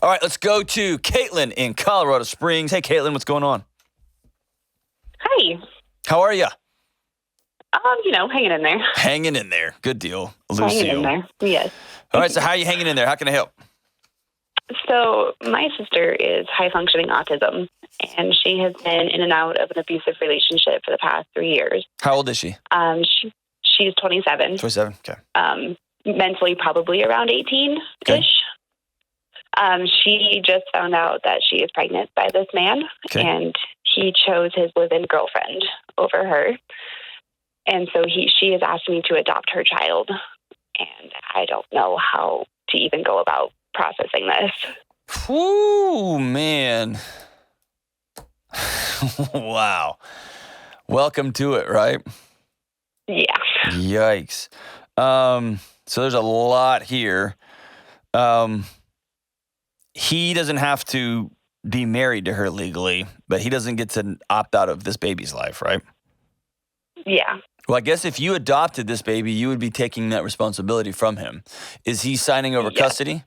All right, let's go to Caitlin in Colorado Springs. Hey, Caitlin, what's going on? Hi. How are you? Hanging in there. Hanging in there. Good deal. Hanging in Lucille. there. Yes. All right, so how are you hanging in there? How can I help? So my sister is high-functioning autism, and she has been in and out of an abusive relationship for the past 3 years. How old is she? She's 27. 27? Okay. Mentally probably around 18-ish. Okay. She just found out that she is pregnant by this man, and he chose his live-in girlfriend over her. And so she has asked me to adopt her child, and I don't know how to even go about processing this. Whoo, man. Wow. Welcome to it, right? Yeah. Yikes. So there's a lot here. He doesn't have to be married to her legally, but he doesn't get to opt out of this baby's life, right? Yeah. Well, I guess if you adopted this baby, you would be taking that responsibility from him. Is he signing over custody?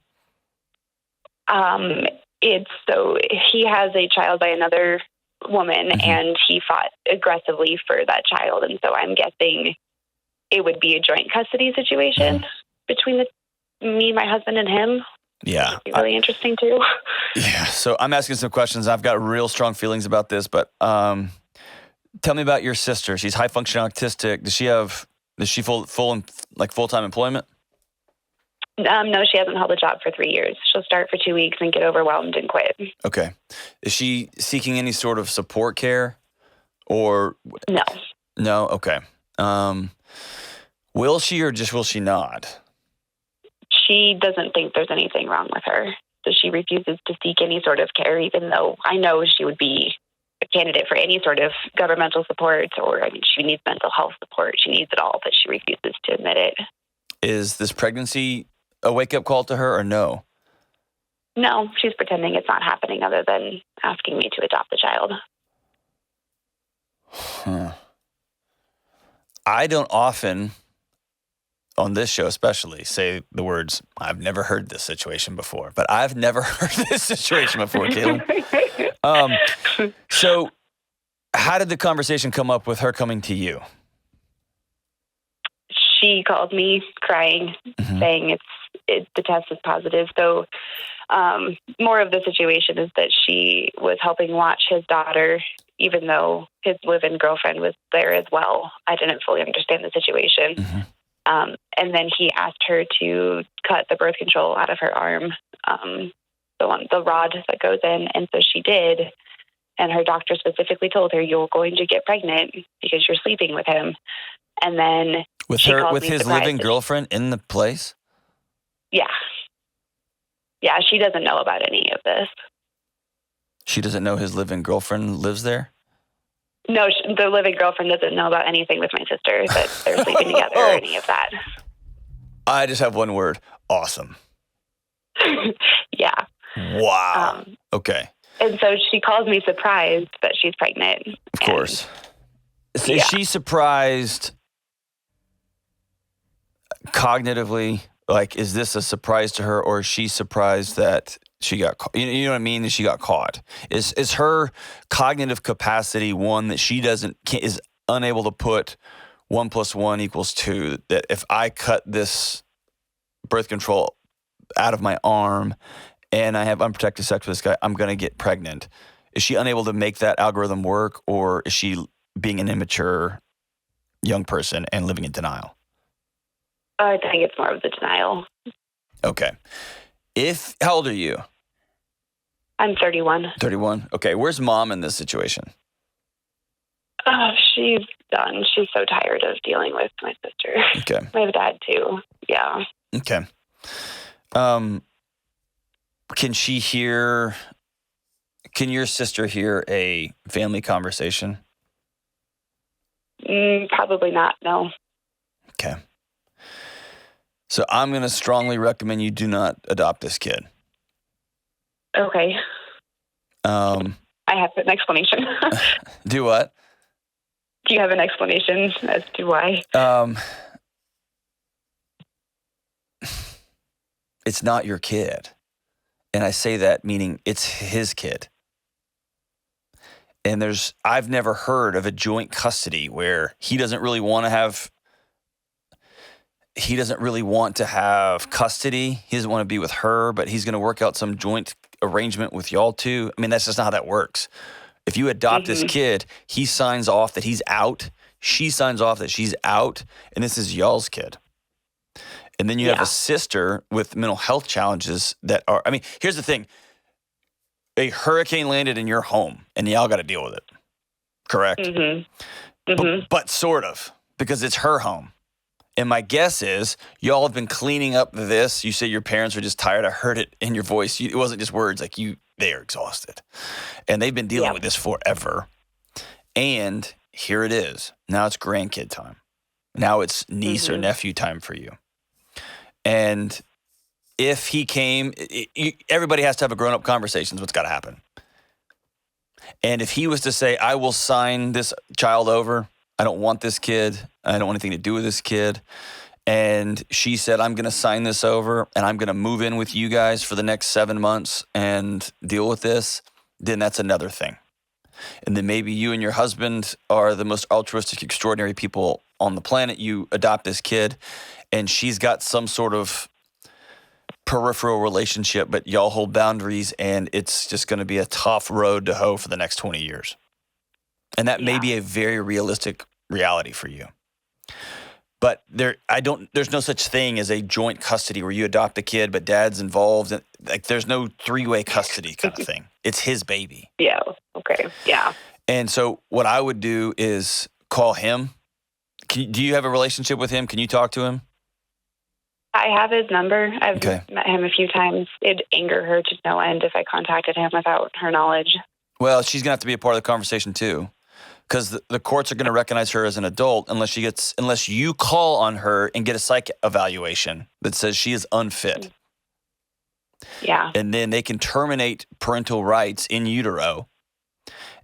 He has a child by another woman, and he fought aggressively for that child, and so I'm guessing it would be a joint custody situation between me, my husband, and him. Yeah. It'd be really interesting too. Yeah. So I'm asking some questions. I've got real strong feelings about this, but tell me about your sister. She's high functioning autistic. Is she full-time employment? No, she hasn't held a job for 3 years. She'll start for 2 weeks and get overwhelmed and quit. Okay. Is she seeking any sort of support care or? No. No? Okay. Will she or just will she not? She doesn't think there's anything wrong with her. So she refuses to seek any sort of care, even though I know she would be a candidate for any sort of governmental support, or she needs mental health support. She needs it all, but she refuses to admit it. Is this pregnancy a wake-up call to her or no? No, she's pretending it's not happening other than asking me to adopt the child. I don't often, on this show especially, say the words, I've never heard this situation before. But I've never heard this situation before, Caitlin. So how did the conversation come up with her coming to you? She called me crying, saying the test is positive. So more of the situation is that she was helping watch his daughter, even though his live-in girlfriend was there as well. I didn't fully understand the situation. And then he asked her to cut the birth control out of her arm, the rod that goes in. And so she did. And her doctor specifically told her, you're going to get pregnant because you're sleeping with him. And then with his living girlfriend in the place? Yeah. Yeah, she doesn't know about any of this. She doesn't know his living girlfriend lives there? No, the living girlfriend doesn't know about anything with my sister, that they're sleeping together or any of that. I just have one word. Awesome. Yeah. Wow. Okay. And so she calls me surprised that she's pregnant. Of course. So is she surprised cognitively? Like, is this a surprise to her, or is she surprised that she got caught? You know what I mean? That she got caught. Is her cognitive capacity one that she is unable to put 1 + 1 = 2? That if I cut this birth control out of my arm and I have unprotected sex with this guy, I'm going to get pregnant. Is she unable to make that algorithm work, or is she being an immature young person and living in denial? I think it's more of the denial. Okay. How old are you? I'm 31. 31? Okay. Where's mom in this situation? She's done. She's so tired of dealing with my sister. Okay. My dad too. Yeah. Okay. Can your sister hear a family conversation? Probably not, no. Okay. So I'm going to strongly recommend you do not adopt this kid. Okay. I have an explanation. Do what? Do you have an explanation as to why? It's not your kid. And I say that meaning it's his kid. And I've never heard of a joint custody where he doesn't really want to have custody. He doesn't want to be with her, but he's going to work out some joint arrangement with y'all two. I mean, that's just not how that works. If you adopt this kid, he signs off that he's out. She signs off that she's out, and this is y'all's kid. And then you have a sister with mental health challenges that are, I mean, here's the thing. A hurricane landed in your home, and y'all got to deal with it. Correct? But sort of, because it's her home. And my guess is y'all have been cleaning up this. You say your parents are just tired. I heard it in your voice. It wasn't just words. Like they are exhausted. And they've been dealing with this forever. And here it is. Now it's grandkid time. Now it's niece or nephew time for you. And if he came, everybody has to have a grown-up conversation. What's got to happen. And if he was to say, I will sign this child over, I don't want this kid, I don't want anything to do with this kid, and she said, I'm going to sign this over, and I'm going to move in with you guys for the next 7 months and deal with this, then that's another thing. And then maybe you and your husband are the most altruistic, extraordinary people on the planet. You adopt this kid, and she's got some sort of peripheral relationship, but y'all hold boundaries, and it's just going to be a tough road to hoe for the next 20 years. And that may be a very realistic reality for you. But there's no such thing as a joint custody where you adopt a kid, but dad's involved. And like, there's no three-way custody kind of thing. It's his baby. Yeah. Okay. Yeah. And so what I would do is call him. Do you have a relationship with him? Can you talk to him? I have his number. I've met him a few times. It'd anger her to no end if I contacted him without her knowledge. Well, she's going to have to be a part of the conversation too, because the courts are going to recognize her as an adult unless you call on her and get a psych evaluation that says she is unfit. Yeah. And then they can terminate parental rights in utero.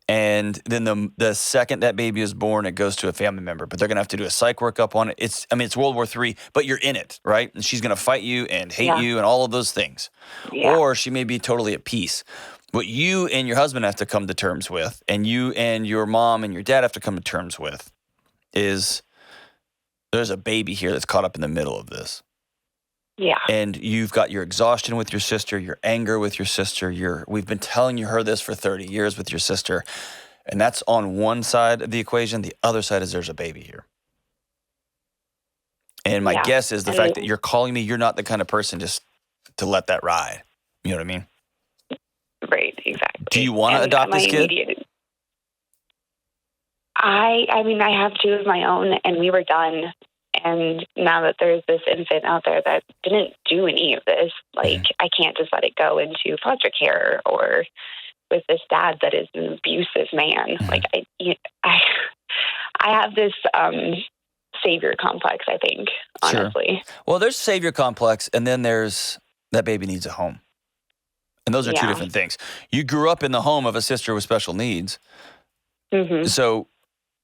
And then the second that baby is born, it goes to a family member. But they're going to have to do a psych workup on it. It's World War III, but you're in it, right? And she's going to fight you and hate you and all of those things. Yeah. Or she may be totally at peace. What you and your husband have to come to terms with, and you and your mom and your dad have to come to terms with, is there's a baby here that's caught up in the middle of this. Yeah. And you've got your exhaustion with your sister, your anger with your sister. We've been telling her this for 30 years with your sister. And that's on one side of the equation. The other side is there's a baby here. And my guess is the fact that you're calling me, you're not the kind of person just to let that ride. You know what I mean? Right, exactly. Do you want to adopt this kid? I mean, I have two of my own, and we were done. And now that there's this infant out there that didn't do any of this, like, I can't just let it go into foster care or with this dad that is an abusive man. Like, I have this savior complex, I think, honestly. Sure. Well, there's savior complex, and then there's that baby needs a home. And those are two different things. You grew up in the home of a sister with special needs. So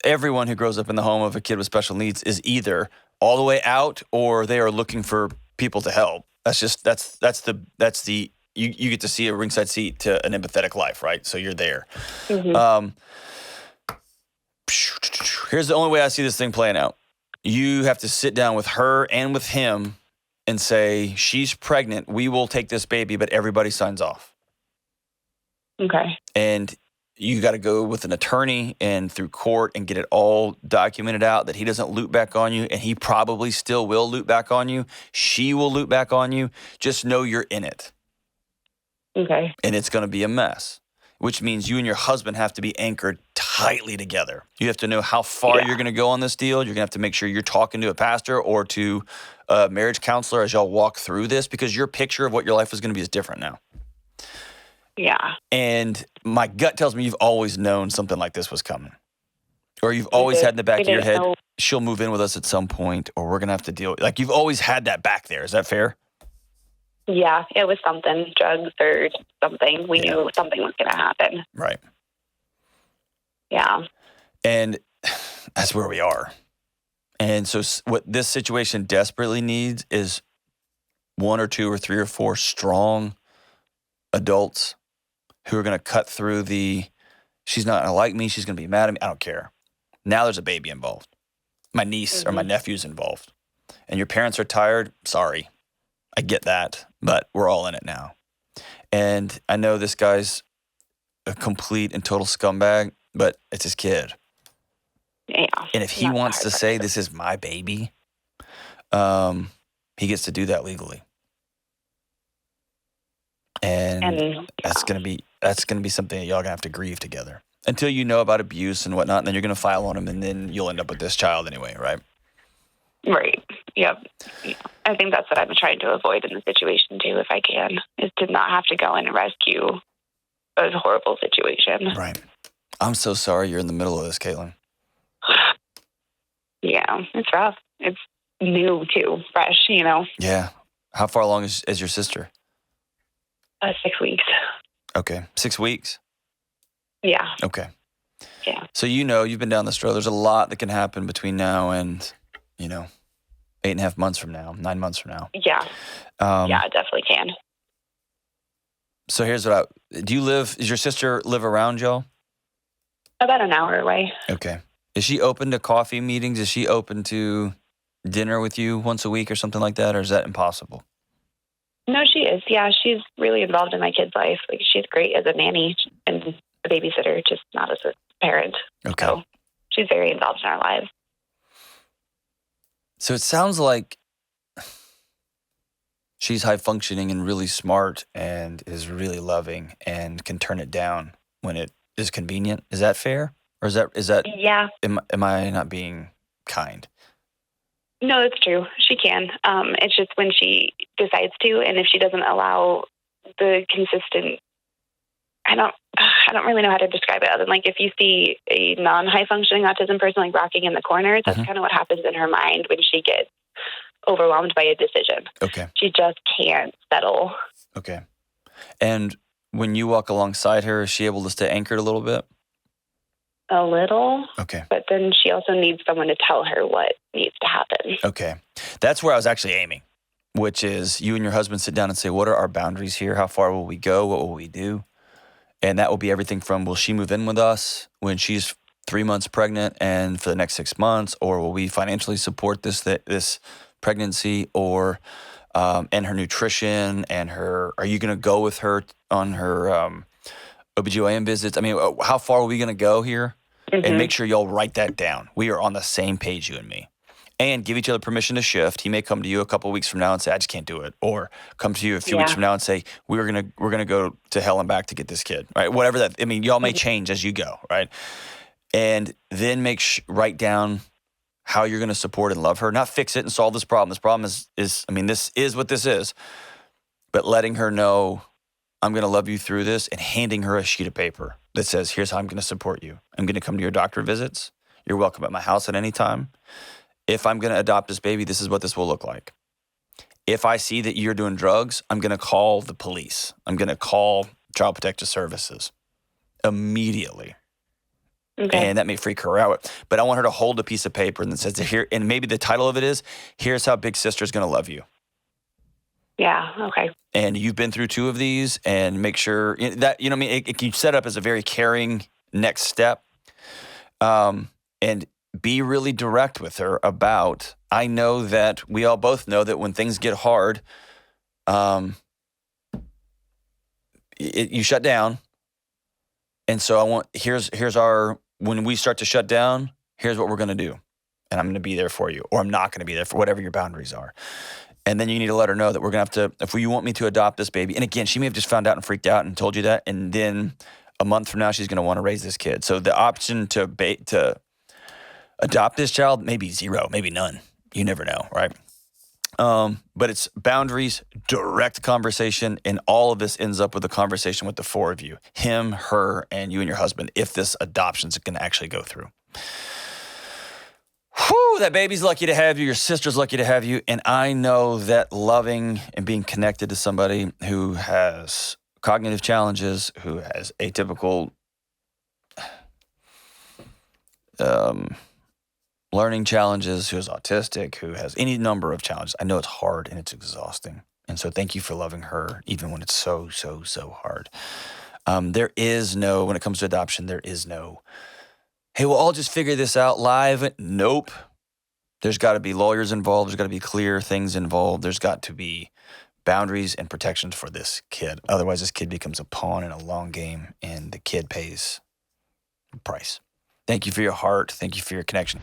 everyone who grows up in the home of a kid with special needs is either all the way out or they are looking for people to help. You get to see a ringside seat to an empathetic life, right? So you're there. Here's the only way I see this thing playing out. You have to sit down with her and with him and say, she's pregnant, we will take this baby, but everybody signs off. Okay. And you got to go with an attorney and through court and get it all documented out that he doesn't loop back on you, and he probably still will loop back on you. She will loop back on you. Just know you're in it. Okay. And it's going to be a mess, which means you and your husband have to be anchored tightly together. You have to know how far you're going to go on this deal. You're going to have to make sure you're talking to a pastor or to a marriage counselor as y'all walk through this, because your picture of what your life is going to be is different now. Yeah. And my gut tells me you've always known something like this was coming. Or you've always had in the back of your head, she'll move in with us at some point, or we're going to have to deal. Like, you've always had that back there. Is that fair? Yeah, it was something, drugs or something. We knew something was going to happen. Right. Yeah. And that's where we are. And so what this situation desperately needs is 1 or 2 or 3 or 4 strong adults who are going to cut through she's not going to like me, she's going to be mad at me, I don't care. Now there's a baby involved. My niece or my nephew's involved. And your parents are tired, sorry. I get that, but we're all in it now. And I know this guy's a complete and total scumbag, but it's his kid. Yeah. And if he wants to say this is my baby, he gets to do that legally. And that's gonna be something that y'all gonna have to grieve together until you know about abuse and whatnot. And then you're gonna file on him, and then you'll end up with this child anyway, right? Right. Yep. Yeah. I think that's what I'm trying to avoid in the situation too, if I can, is to not have to go in and rescue a horrible situation. Right. I'm so sorry you're in the middle of this, Caitlin. Yeah, it's rough. It's new too, fresh, Yeah. How far along is your sister? 6 weeks. Okay. 6 weeks? Yeah. Okay. Yeah. So you've been down this road. There's a lot that can happen between now and, 8.5 months from now, 9 months from now. Yeah. Yeah, it definitely can. So here's what does your sister live around y'all? About an hour away. Okay. Is she open to coffee meetings? Is she open to dinner with you once a week or something like that? Or is that impossible? No, she is. Yeah, she's really involved in my kid's life. Like, she's great as a nanny and a babysitter, just not as a parent. Okay. So she's very involved in our lives. So it sounds like she's high functioning and really smart and is really loving and can turn it down when it is convenient. Is that fair? Or is that Yeah. Am I not being kind? No, it's true. She can. It's just when she decides to, and if she doesn't allow the consistent, I don't really know how to describe it other than, like, if you see a non-high functioning autism person like rocking in the corner, that's kind of what happens in her mind when she gets overwhelmed by a decision. Okay. She just can't settle. Okay. And when you walk alongside her, is she able to stay anchored a little bit? A little. Okay. But then she also needs someone to tell her what needs to happen. Okay. That's where I was actually aiming, which is you and your husband sit down and say, what are our boundaries here? How far will we go? What will we do? And that will be everything from, will she move in with us when she's 3 months pregnant and for the next 6 months? Or will we financially support this pregnancy, or and her nutrition and are you going to go with her on her OBGYN visits? I mean, how far are we going to go here? And make sure y'all write that down. We are on the same page, you and me. And give each other permission to shift. He may come to you a couple of weeks from now and say, I just can't do it. Or come to you a few weeks from now and say, we're gonna go to hell and back to get this kid. Right? Whatever that. I mean, y'all may change as you go. Right? And then write down how you're gonna support and love her. Not fix it and solve this problem. This problem is I mean, this is what this is. But letting her know, I'm gonna love you through this, and handing her a sheet of paper that says, here's how I'm gonna support you. I'm gonna come to your doctor visits. You're welcome at my house at any time. If I'm going to adopt this baby, this is what this will look like. If I see that you're doing drugs, I'm going to call the police. I'm going to call Child Protective Services immediately. Okay. And that may freak her out. But I want her to hold a piece of paper that says, here, and maybe the title of it is, here's how Big Sister's going to love you. Yeah, okay. And you've been through 2 of these, and make sure that, what I mean, it can set up as a very caring next step. And be really direct with her about, I know that we all both know that when things get hard, you shut down. And so when we start to shut down, here's what we're going to do. And I'm going to be there for you, or I'm not going to be there for whatever your boundaries are. And then you need to let her know that we're going to have to, if you want me to adopt this baby. And again, she may have just found out and freaked out and told you that. And then a month from now, she's going to want to raise this kid. So the option to adopt this child, maybe 0, maybe none. You never know, right? But it's boundaries, direct conversation, and all of this ends up with a conversation with the 4 of you, him, her, and you and your husband, if this adoption is going to actually go through. Whew, that baby's lucky to have you. Your sister's lucky to have you. And I know that loving and being connected to somebody who has cognitive challenges, who has atypical learning challenges, who is autistic, who has any number of challenges. I know it's hard and it's exhausting. And so thank you for loving her, even when it's so, so, so hard. There is no, when it comes to adoption, there is no, hey, we'll all just figure this out live. Nope. There's got to be lawyers involved. There's got to be clear things involved. There's got to be boundaries and protections for this kid. Otherwise, this kid becomes a pawn in a long game, and the kid pays the price. Thank you for your heart. Thank you for your connection.